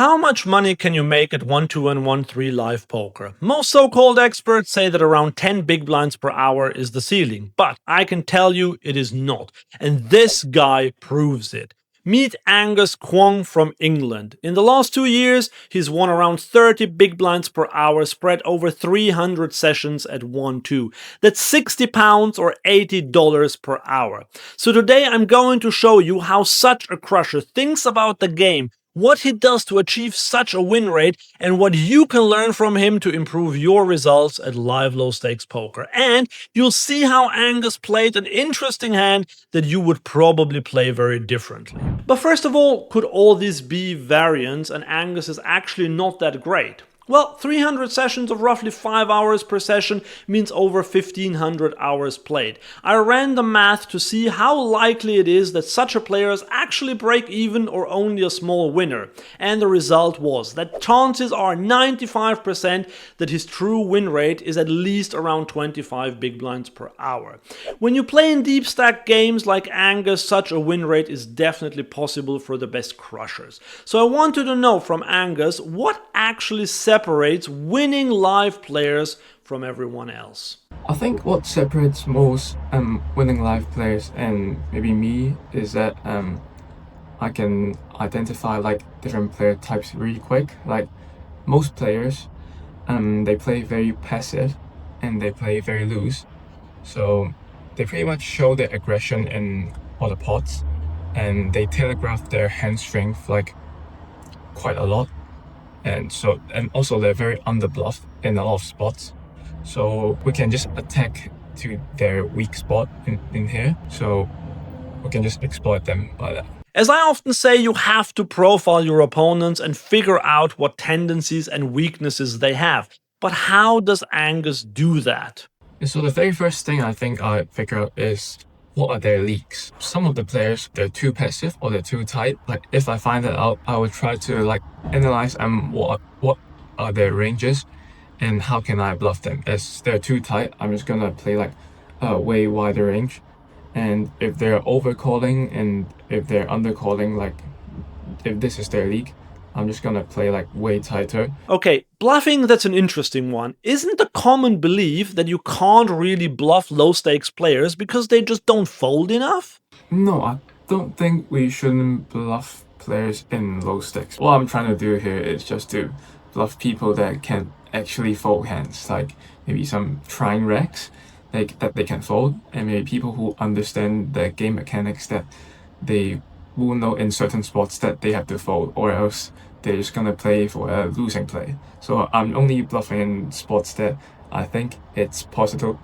How much money can you make at 1-2 and 1-3 live poker? Most so-called experts say that around 10 big blinds per hour is the ceiling, but I can tell you it is not. And this guy proves it. Meet Angus Kwong from England. In the last 2 years, he's won around 30 big blinds per hour spread over 300 sessions at 1-2. That's £60 or $80 per hour. So today I'm going to show you how such a crusher thinks about the game, what he does to achieve such a win rate, and what you can learn from him to improve your results at live low stakes poker. And you'll see how Angus played an interesting hand that you would probably play very differently. But first of all, could all these be variants and Angus is actually not that great? Well, 300 sessions of roughly 5 hours per session means over 1500 hours played. I ran the math to see how likely it is that such a player is actually break even or only a small winner. And the result was that chances are 95% that his true win rate is at least around 25 big blinds per hour. When you play in deep stack games like Angus, such a win rate is definitely possible for the best crushers. So I wanted to know from Angus what actually separates winning live players from everyone else. I think what separates most winning live players and maybe me is that I can identify like different player types really quick. Like most players, they play very passive and they play very loose. So they pretty much show their aggression in all the pots and they telegraph their hand strength like quite a lot. And also they're very underbluffed in a lot of spots. So we can just attack to their weak spot in here. So we can just exploit them by that. As I often say, you have to profile your opponents and figure out what tendencies and weaknesses they have. But how does Angus do that? So the very first thing I think I figure out is what are their leaks. Some of the players, they're too passive or they're too tight. Like if I find that out, I would try to like analyze what are their ranges and how can I bluff them. As they're too tight, I'm just gonna play like a way wider range. And if they're overcalling and if they're undercalling, like if this is their league, I'm just gonna play like way tighter. Okay, bluffing, that's an interesting one. Isn't the common belief that you can't really bluff low stakes players because they just don't fold enough? No, I don't think we shouldn't bluff players in low stakes. What I'm trying to do here is just to bluff people that can actually fold hands, like maybe some trying racks that they can fold, and maybe people who understand the game mechanics that they will know in certain spots that they have to fold, or else they're just gonna play for a losing play. So I'm only bluffing in spots that I think it's possible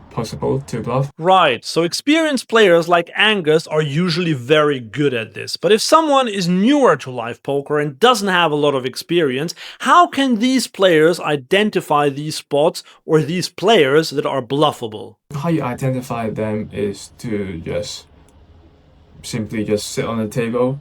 to bluff. Right, so experienced players like Angus are usually very good at this. But if someone is newer to live poker and doesn't have a lot of experience, how can these players identify these spots or these players that are bluffable? How you identify them is to just simply just sit on the table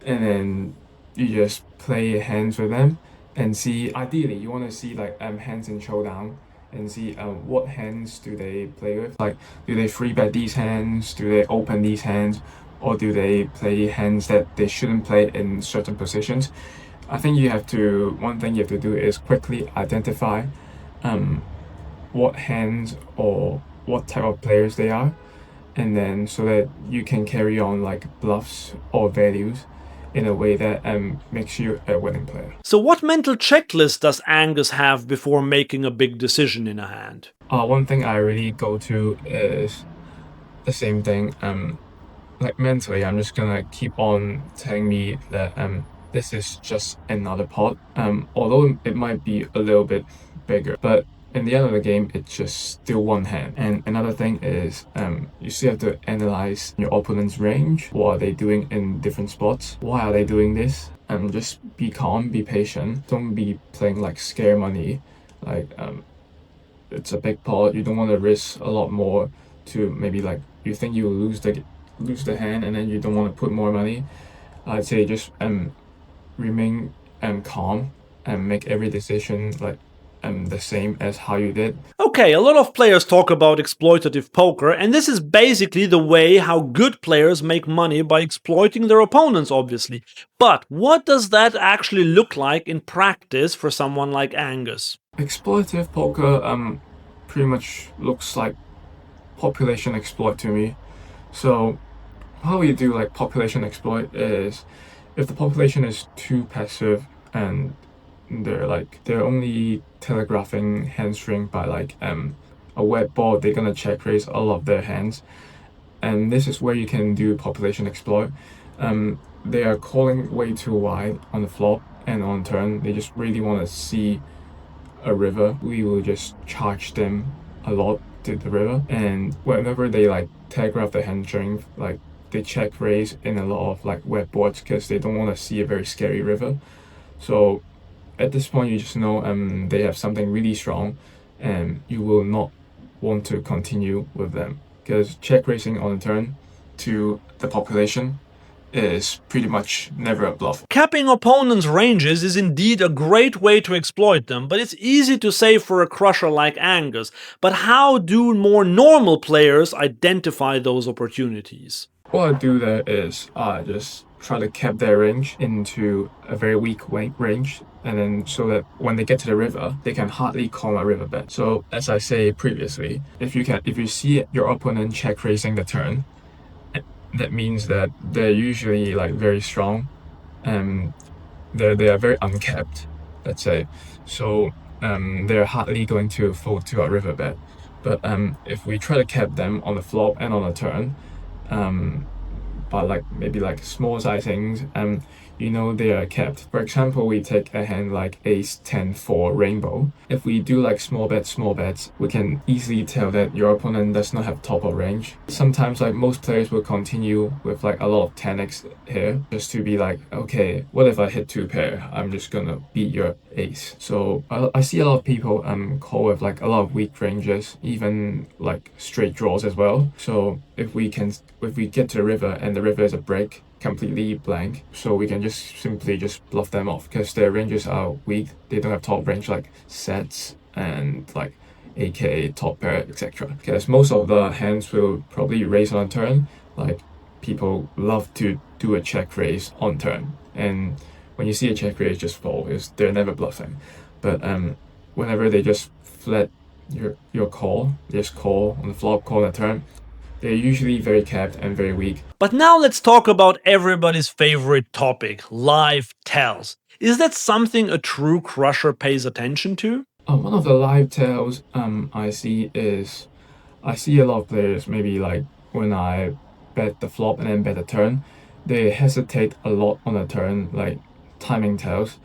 and then you just play hands with them and see. Ideally you want to see like hands in showdown and see what hands do they play with. Like do they free bet these hands, do they open these hands, or do they play hands that they shouldn't play in certain positions. I think one thing you have to do is quickly identify what hands or what type of players they are, and then so that you can carry on like bluffs or values in a way that makes you a winning player. So what mental checklist does Angus have before making a big decision in a hand? One thing I really go to is the same thing. Like mentally, I'm just gonna keep on telling me that this is just another pot. Although it might be a little bit bigger, but in the end of the game, it's just still one hand. And another thing is you still have to analyze your opponent's range. What are they doing in different spots? Why are they doing this? And just be calm, be patient. Don't be playing like scare money. Like it's a big pot. You don't want to risk a lot more to maybe like you think you will lose the hand and then you don't want to put more money. I'd say just remain calm and make every decision like the same as how you did. Okay, a lot of players talk about exploitative poker, and this is basically the way how good players make money by exploiting their opponents, obviously. But what does that actually look like in practice for someone like Angus? Exploitative poker pretty much looks like population exploit to me. So how we do like population exploit is if the population is too passive and they're only telegraphing hand string by like a wet ball, they're gonna check raise all of their hands, and this is where you can do population exploit. They are calling way too wide on the flop and on turn. They just really want to see a river. We will just charge them a lot to the river, and whenever they like telegraph the hand string, like they check raise in a lot of like wet boards because they don't want to see a very scary river. So at this point you just know they have something really strong and you will not want to continue with them, because check raising on the turn to the population is pretty much never a bluff. Capping opponents' ranges is indeed a great way to exploit them, but it's easy to say for a crusher like Angus. But how do more normal players identify those opportunities? What I do there is just try to cap their range into a very weak range, and then so that when they get to the river, they can hardly call my river bet. So as I say previously, if you see your opponent check raising the turn, that means that they're usually like very strong, and they are very uncapped, let's say. So they're hardly going to fold to our river bet. But if we try to cap them on the flop and on the turn, by like maybe like small sizings, you know they are capped. For example, we take a hand like ace 10 4 rainbow. If we do like small bets, we can easily tell that your opponent does not have top of range. Sometimes like most players will continue with like a lot of 10x here just to be like, okay, what if I hit 2 pair? I'm just gonna beat your ace. So I see a lot of people call with like a lot of weak ranges, even like straight draws as well. So if we get to the river and the river is a break, completely blank, so we can just simply just bluff them off because their ranges are weak. They don't have top range like sets and like AK, top pair, etc. Because most of the hands will probably raise on turn. Like people love to do a check raise on turn, and when you see a check raise just fall, they're never bluffing. But whenever they just flat your call, just call on the flop, call on the turn, they're usually very capped and very weak. But now let's talk about everybody's favorite topic, live tells. Is that something a true crusher pays attention to? One of the live tells I see a lot of players, maybe like when I bet the flop and then bet the turn, they hesitate a lot on the turn, like timing tells.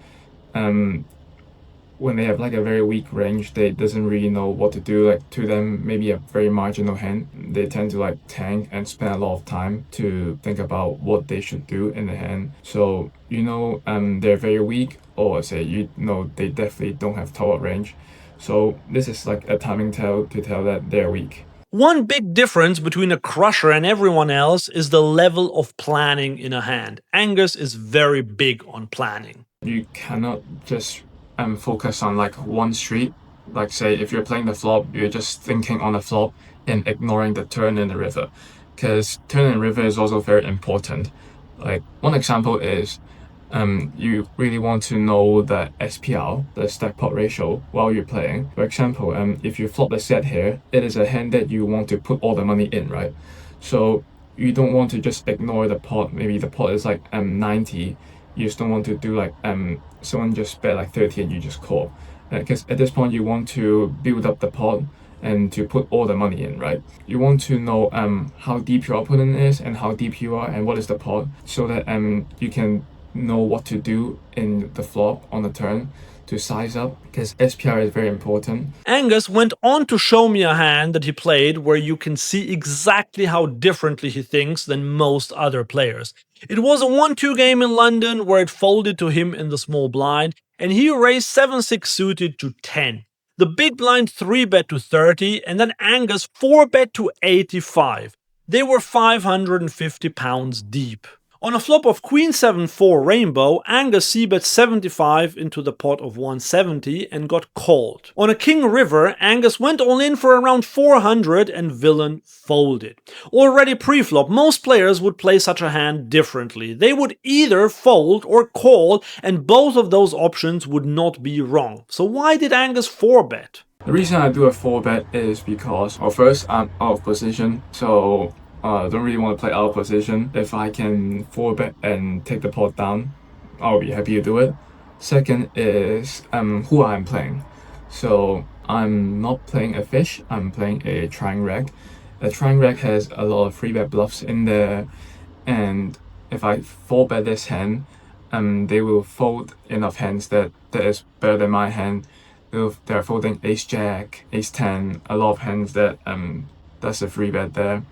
When they have like a very weak range, they doesn't really know what to do. Like to them, maybe a very marginal hand, they tend to like tank and spend a lot of time to think about what they should do in the hand. So you know they're very weak, or say you know they definitely don't have top range. So this is like a timing tell to tell that they're weak. One big difference between a crusher and everyone else is the level of planning in a hand. Angus is very big on planning. You cannot just focus on like one street. Like say if you're playing the flop, you're just thinking on the flop and ignoring the turn in the river, because turn in river is also very important. Like one example is you really want to know the SPR, the stack pot ratio, while you're playing. For example, if you flop the set here, it is a hand that you want to put all the money in, right? So you don't want to just ignore the pot. Maybe the pot is like 90. You just don't want to do like someone just bet like 30 and you just call, because at this point you want to build up the pot and to put all the money in, right? You want to know how deep your opponent is and how deep you are and what is the pot, so that you can know what to do in the flop on the turn to size up, because SPR is very important. Angus went on to show me a hand that he played where you can see exactly how differently he thinks than most other players. It was a 1-2 game in London where it folded to him in the small blind, and he raised 7-6 suited to 10. The big blind 3-bet to 30, and then Angus 4-bet to 85. They were £550 deep. On a flop of Queen 7-4 Rainbow, Angus c-bet 75 into the pot of 170 and got called. On a King River, Angus went all in for around 400 and Villain folded. Already pre-flop, most players would play such a hand differently. They would either fold or call, and both of those options would not be wrong. So why did Angus 4-bet? The reason I do a 4-bet is because, well, first, I'm out of position, so I don't really want to play out of position. If I can 4-bet and take the pot down, I'll be happy to do it. Second is who I'm playing. So I'm not playing a fish, I'm playing a Triangle Reg. The Triangle Reg has a lot of 3-bet bluffs in there, and if I 4-bet this hand, they will fold enough hands that is better than my hand. They're folding Ace Jack, Ace 10, a lot of hands that that's a 3-bet there.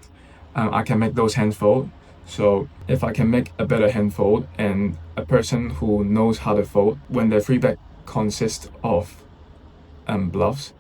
I can make those hands fold. So if I can make a better hand fold, and a person who knows how to fold, when the 3-bet consists of bluffs,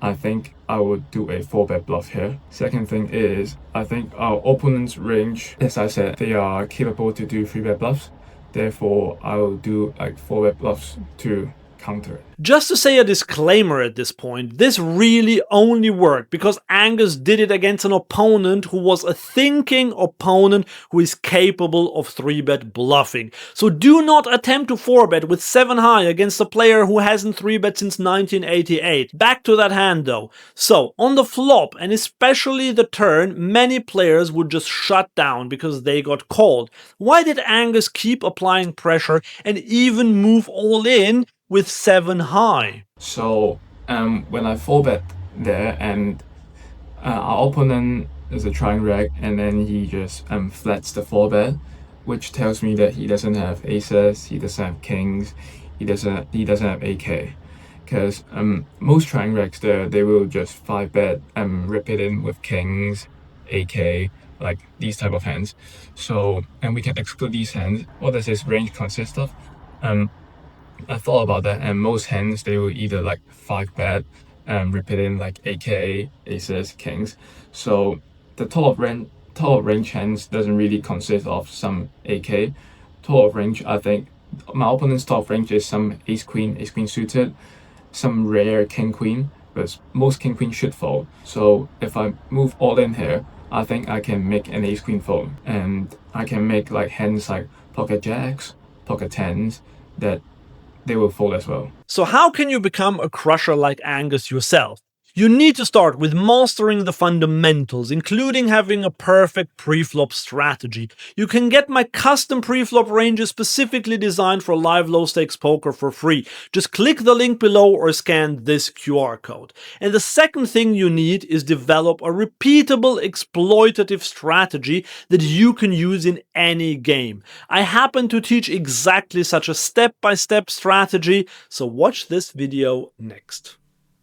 I think I would do a 4-bet bluff here. Second thing is, I think our opponent's range, as I said, they are capable to do 3-bet bluffs. Therefore, I will do like 4-bet bluffs to counter it. Just to say a disclaimer at this point, this really only worked because Angus did it against an opponent who was a thinking opponent who is capable of 3-bet bluffing. So do not attempt to 4-bet with 7 high against a player who hasn't 3-bet since 1988. Back to that hand though. So on the flop, and especially the turn, many players would just shut down because they got called. Why did Angus keep applying pressure and even move all in with 7 high? So when I 4-bet there, and our opponent is a Triangle Reg, and then he just flats the 4-bet, which tells me that he doesn't have aces, he doesn't have kings, he doesn't have AK. Because most Triangle Regs there, they will just 5-bet and rip it in with kings, AK, like these type of hands. So, and we can exclude these hands. What does his range consist of? I thought about that, and most hands, they will either like 5-bet and rip it in like AK, aces, kings. So the top of range hands doesn't really consist of some AK. Top of range, I think my opponent's top of range is some ace queen suited, some rare king queen, but most king queen should fold. So if I move all in here, I think I can make an ace queen fold, and I can make like hands like pocket jacks, pocket tens, that they will fold as well. So how can you become a crusher like Angus yourself? You need to start with mastering the fundamentals, including having a perfect pre-flop strategy. You can get my custom pre-flop ranges specifically designed for live low-stakes poker for free. Just click the link below or scan this QR code. And the second thing you need is develop a repeatable, exploitative strategy that you can use in any game. I happen to teach exactly such a step-by-step strategy, so watch this video next.